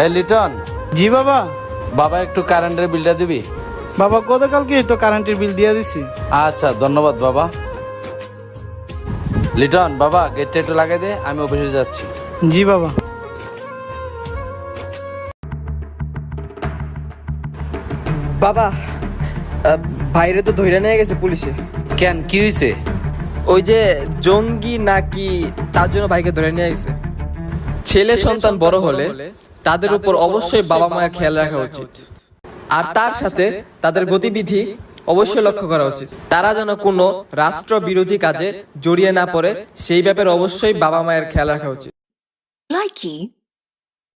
এই লিটন, জি বাবা। বাবা একটু কারেন্টের বিলটা দিবি? বাবা গতকালকে তো কারেন্টের বিল দিয়ে দিছি। আচ্ছা ধন্যবাদ বাবা। লিটন বাবা, গেটটা একটু লাগাই দে, আমি অফিসে যাচ্ছি। জি বাবা। বাবা, বাইরে তো ধইরা নিয়ে গেছে পুলিশে। কেন, কি হয়েছে? ওই যে জঙ্গি নাকি, তার জন্য ভাইকে ধরে নিয়ে গেছে। ছেলে সন্তান বড় হলে তাদের উপর অবশ্যই বাবা মায়ের খেয়াল রাখা উচিত, আর তার সাথে তাদের গতিবিধি অবশ্যই লক্ষ্য করা উচিত। তারা যেন কোনো রাষ্ট্র বিরোধী কাজে জড়িয়ে না পড়ে, সেই ব্যাপারে অবশ্যই বাবা মায়ের খেয়াল রাখা উচিত। Likey